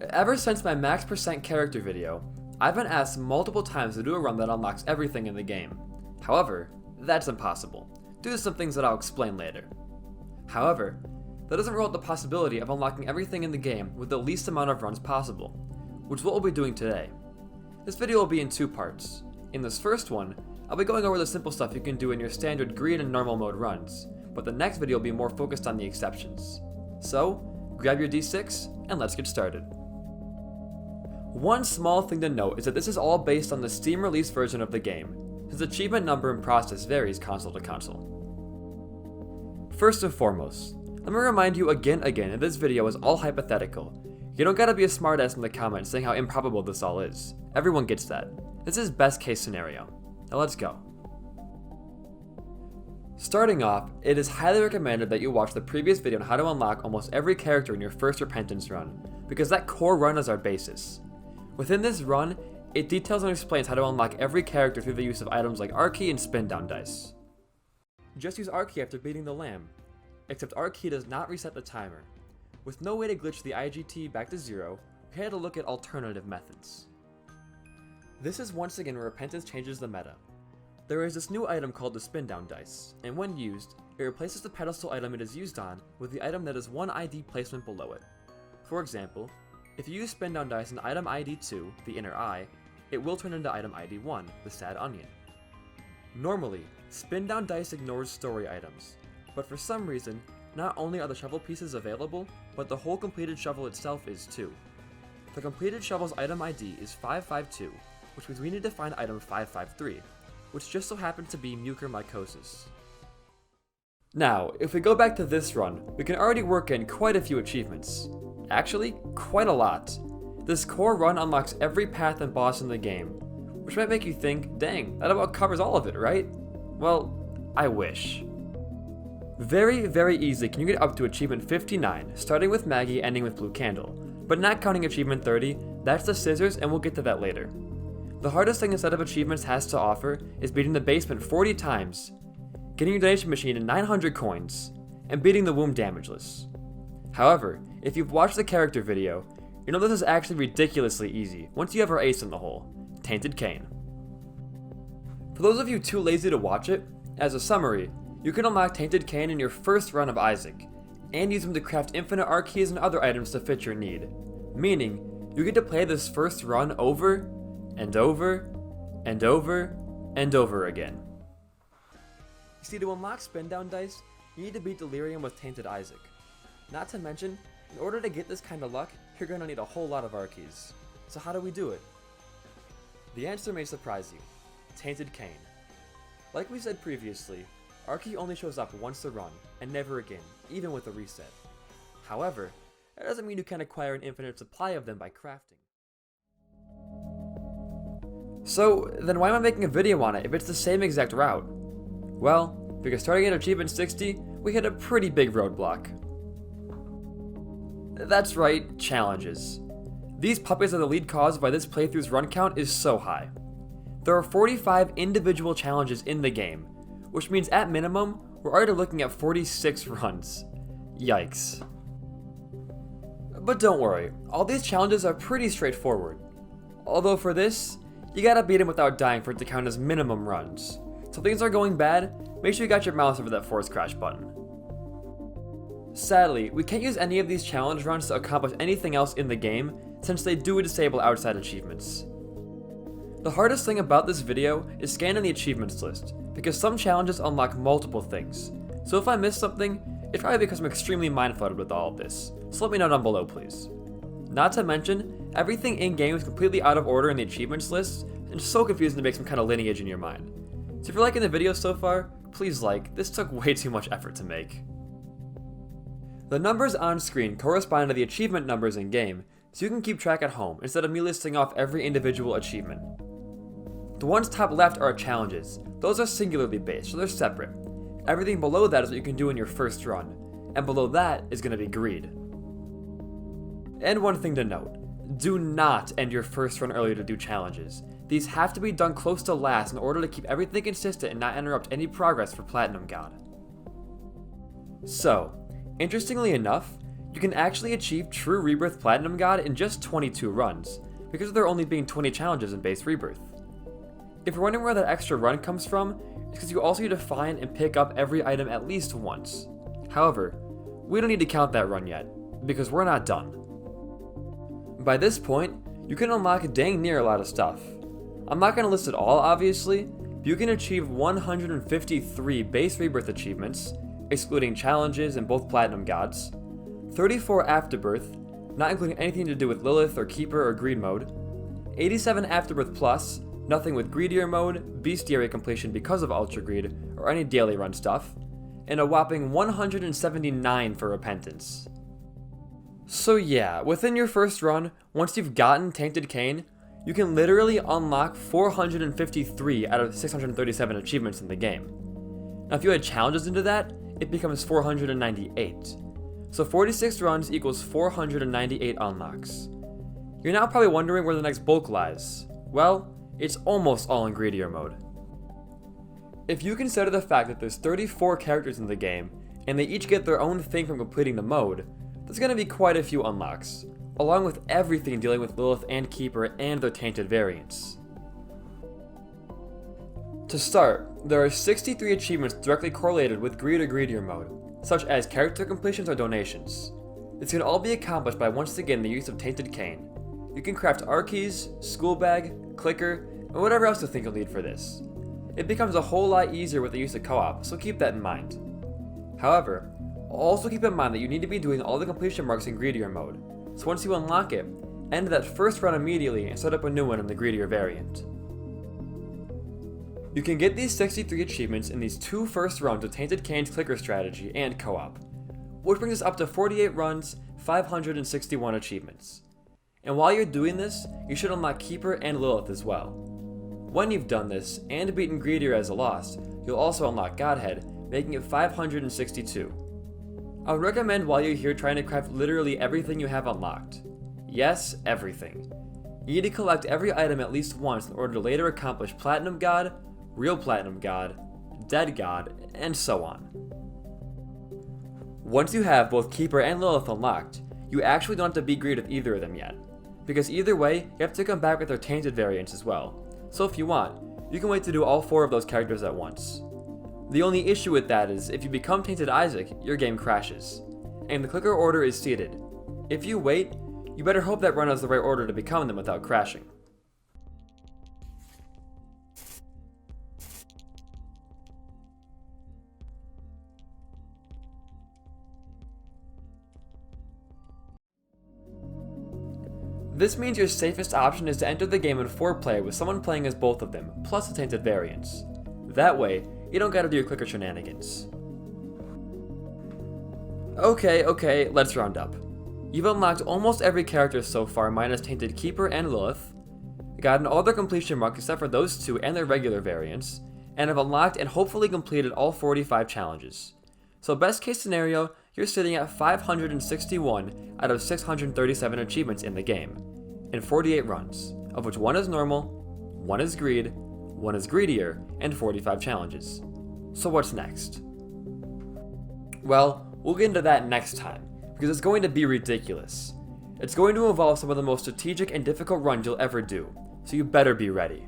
Ever since my max % character video, I've been asked multiple times to do a run that unlocks everything in the game. However, that's impossible, due to some things that I'll explain later. However, that doesn't rule out the possibility of unlocking everything in the game with the least amount of runs possible, which is what we'll be doing today. This video will be in 2 parts. In this first one, I'll be going over the simple stuff you can do in your standard green and normal mode runs, but the next video will be more focused on the exceptions. So, grab your D6 and let's get started. One small thing to note is that this is all based on the Steam release version of the game, since achievement number and process varies console to console. First and foremost, let me remind you again that this video is all hypothetical. You don't gotta be a smartass in the comments saying how improbable this all is. Everyone gets that. This is best case scenario. Now let's go. Starting off, it is highly recommended that you watch the previous video on how to unlock almost every character in your first Repentance run, because that core run is our basis. Within this run, it details and explains how to unlock every character through the use of items like R key and spin down dice. Just use R key after beating the lamb, except R key does not reset the timer. With no way to glitch the IGT back to 0, we had to look at alternative methods. This is once again where Repentance changes the meta. There is this new item called the spin down dice, and when used, it replaces the pedestal item it is used on with the item that is one ID placement below it. For example, if you use spin down dice in item ID 2, the inner eye, it will turn into item ID 1, the sad onion. Normally, spin down dice ignores story items, but for some reason, not only are the shovel pieces available, but the whole completed shovel itself is too. The completed shovel's item ID is 552, which means we need to find item 553, which just so happens to be mucormycosis. Now, if we go back to this run, we can already work in quite a few achievements. Actually, quite a lot. This core run unlocks every path and boss in the game, which might make you think, dang, that about covers all of it, right? Well, I wish. Very easily can you get up to achievement 59, starting with Maggie, ending with Blue Candle, but not counting achievement 30, that's the scissors and we'll get to that later. The hardest thing a set of achievements has to offer is beating the basement 40 times, getting your donation machine to 900 coins, and beating the womb damageless. However, if you've watched the character video, you know this is actually ridiculously easy once you have our ace in the hole, Tainted Cane. For those of you too lazy to watch it, as a summary, you can unlock Tainted Cane in your first run of Isaac, and use them to craft infinite R keys and other items to fit your need, meaning you get to play this first run over and over and over and over again. You see, to unlock spin down dice, you need to beat Delirium with Tainted Isaac. Not to mention, in order to get this kind of luck, you're going to need a whole lot of R keys. So how do we do it? The answer may surprise you. Tainted Cane. Like we said previously, R key only shows up once a run, and never again, even with a reset. However, that doesn't mean you can acquire an infinite supply of them by crafting. So, then why am I making a video on it if it's the same exact route? Well, because starting at achievement 60, we hit a pretty big roadblock. That's right, challenges. These puppies are the lead cause why this playthrough's run count is so high. There are 45 individual challenges in the game, which means at minimum, we're already looking at 46 runs. Yikes. But don't worry, all these challenges are pretty straightforward. Although for this, you gotta beat them without dying for it to count as minimum runs. So if things are going bad, make sure you got your mouse over that force crash button. Sadly, we can't use any of these challenge runs to accomplish anything else in the game, since they do disable outside achievements. The hardest thing about this video is scanning the achievements list, because some challenges unlock multiple things. So if I miss something, it's probably because I'm extremely mind-flooded with all of this, so let me know down below please. Not to mention, everything in-game is completely out of order in the achievements list, and so confusing to make some kind of lineage in your mind. So if you're liking the video so far, please like, this took way too much effort to make. The numbers on screen correspond to the achievement numbers in-game, so you can keep track at home instead of me listing off every individual achievement. The ones top left are challenges. Those are singularly based, so they're separate. Everything below that is what you can do in your first run, and below that is going to be greed. And one thing to note, do not end your first run early to do challenges. These have to be done close to last in order to keep everything consistent and not interrupt any progress for Platinum God. So, interestingly enough, you can actually achieve true Rebirth Platinum God in just 22 runs, because of there only being 20 challenges in base Rebirth. If you're wondering where that extra run comes from, it's because you also need to find and pick up every item at least once. However, we don't need to count that run yet, because we're not done. By this point, you can unlock dang near a lot of stuff. I'm not going to list it all, obviously, but you can achieve 153 base Rebirth achievements, excluding challenges and both Platinum Gods, 34 Afterbirth, not including anything to do with Lilith or Keeper or Greed mode, 87 Afterbirth Plus, nothing with Greedier mode, Bestiary completion because of Ultra Greed, or any daily run stuff, and a whopping 179 for Repentance. So yeah, within your first run, once you've gotten Tainted Cain, you can literally unlock 453 out of 637 achievements in the game. Now if you add challenges into that, it becomes 498. So 46 runs equals 498 unlocks. You're now probably wondering where the next bulk lies. Well, it's almost all in Greedier mode. If you consider the fact that there's 34 characters in the game, and they each get their own thing from completing the mode, there's going to be quite a few unlocks, along with everything dealing with Lilith and Keeper and their tainted variants. To start, there are 63 achievements directly correlated with Greed or Greedier mode, such as character completions or donations. This can all be accomplished by once again the use of Tainted Cain. You can craft R-keys, school bag, clicker, and whatever else you think you'll need for this. It becomes a whole lot easier with the use of co-op, so keep that in mind. However, also keep in mind that you need to be doing all the completion marks in Greedier mode, so once you unlock it, end that first run immediately and set up a new one in the Greedier variant. You can get these 63 achievements in these two first runs of Tainted Cain's clicker strategy and co-op, which brings us up to 48 runs, 561 achievements. And while you're doing this, you should unlock Keeper and Lilith as well. When you've done this, and beaten Greedier as a lost, you'll also unlock Godhead, making it 562. I would recommend while you're here trying to craft literally everything you have unlocked. Yes, everything. You need to collect every item at least once in order to later accomplish Platinum God, Real Platinum God, Dead God, and so on. Once you have both Keeper and Lilith unlocked, you actually don't have to beat Greed with either of them yet, because either way, you have to come back with their tainted variants as well. So if you want, you can wait to do all 4 of those characters at once. The only issue with that is, if you become Tainted Isaac, your game crashes, and the clicker order is seated. If you wait, you better hope that run has the right order to become them without crashing. This means your safest option is to enter the game in 4-player with someone playing as both of them, plus the tainted variants. That way, you don't gotta do your clicker shenanigans. Okay, let's round up. You've unlocked almost every character so far minus Tainted Keeper and Lilith, gotten all their completion marks except for those 2 and their regular variants, and have unlocked and hopefully completed all 45 challenges. So best case scenario, you're sitting at 561 out of 637 achievements in the game, in 48 runs, of which 1 is normal, 1 is Greed, 1 is Greedier, and 45 challenges. So what's next? Well, we'll get into that next time, because it's going to be ridiculous. It's going to involve some of the most strategic and difficult runs you'll ever do, so you better be ready.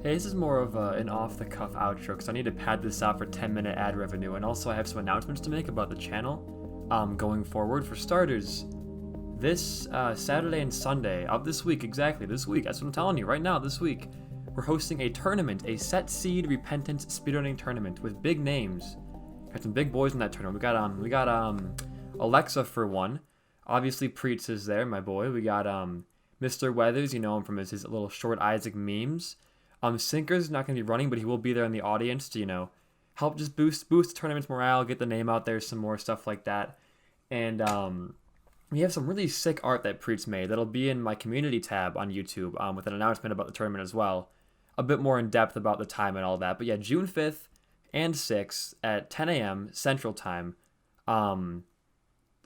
Hey, this is more of an off-the-cuff outro because I need to pad this out for 10-minute ad revenue, and also I have some announcements to make about the channel going forward. For starters, this Saturday and Sunday of this week, exactly this week, that's what I'm telling you right now, this week, we're hosting a tournament, a Set Seed Repentance speedrunning tournament with big names. Got some big boys in that tournament. We got Alexa for one. Obviously, Preetz is there, my boy. We got Mr. Weathers, you know him from his little short Isaac memes. Sinker's not going to be running, but he will be there in the audience to, you know, help just boost the tournament's morale, get the name out there, some more stuff like that. And we have some really sick art that Preetz made that'll be in my community tab on YouTube with an announcement about the tournament as well. A bit more in depth about the time and all that. But yeah, June 5th and 6th at 10 a.m. Central Time, the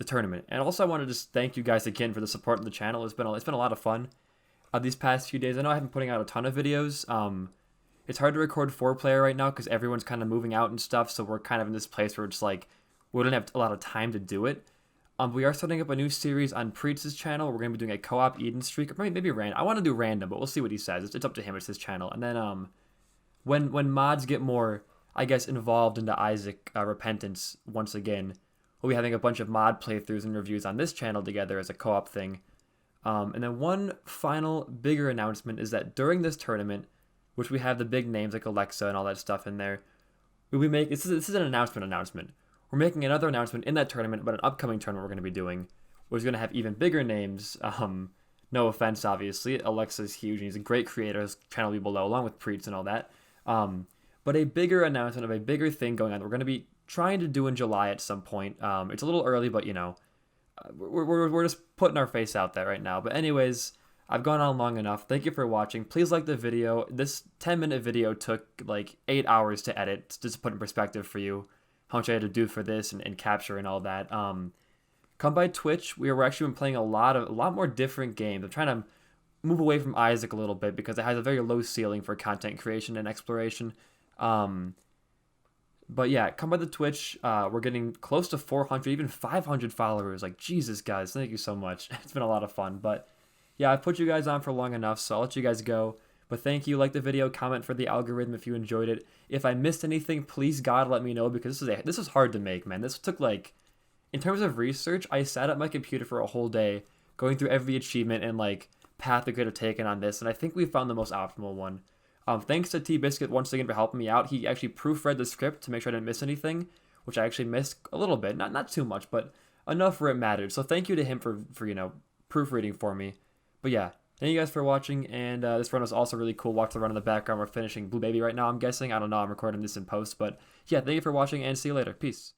tournament. And also I want to just thank you guys again for the support of the channel. It's been a lot of fun these past few days. I know I haven't been putting out a ton of videos. It's hard to record 4-player right now because everyone's kind of moving out and stuff, so we're kind of in this place where it's like we don't have a lot of time to do it. We are starting up a new series on Preetz's channel. We're going to be doing a co-op Eden streak, or maybe random. I want to do random, but we'll see what he says. It's up to him. It's his channel. And then when mods get more, I guess, involved into Isaac Repentance once again, we'll be having a bunch of mod playthroughs and reviews on this channel together as a co-op thing. And then one final bigger announcement is that during this tournament, which we have the big names like Alexa and all that stuff in there, this is an announcement. We're making another announcement in that tournament, but an upcoming tournament we're going to be doing, which is going to have even bigger names. No offense, obviously. Alexa's huge, and he's a great creator. His channel will be below, along with Preetz and all that. But a bigger announcement of a bigger thing going on that we're going to be trying to do in July at some point. It's a little early, but, you know, we're just putting our face out there right now. But anyways, I've gone on long enough. Thank you for watching. Please like the video. This 10-minute video took like 8 hours to edit, just to put in perspective for you how much I had to do for this and capture and all that. Come by Twitch. We're actually been playing a lot more different games. I'm trying to move away from Isaac a little bit because it has a very low ceiling for content creation and exploration. But yeah, come by the Twitch. We're getting close to 400, even 500 followers. Like, Jesus, guys, thank you so much. It's been a lot of fun. But yeah, I've put you guys on for long enough, so I'll let you guys go. But thank you. Like the video, comment for the algorithm if you enjoyed it. If I missed anything, please God let me know, because this is hard to make, man. This took, like, in terms of research, I sat at my computer for a whole day going through every achievement and like path we could have taken on this, and I think we found the most optimal one. Thanks to T-Biscuit once again for helping me out. He actually proofread the script to make sure I didn't miss anything, which I actually missed a little bit, not too much, but enough where it mattered. So thank you to him for you know, proofreading for me. But yeah, thank you guys for watching, and this run was also really cool. Watch the run in the background. We're finishing Blue Baby right now, I'm guessing. I don't know. I'm recording this in post, but yeah, thank you for watching, and see you later. Peace.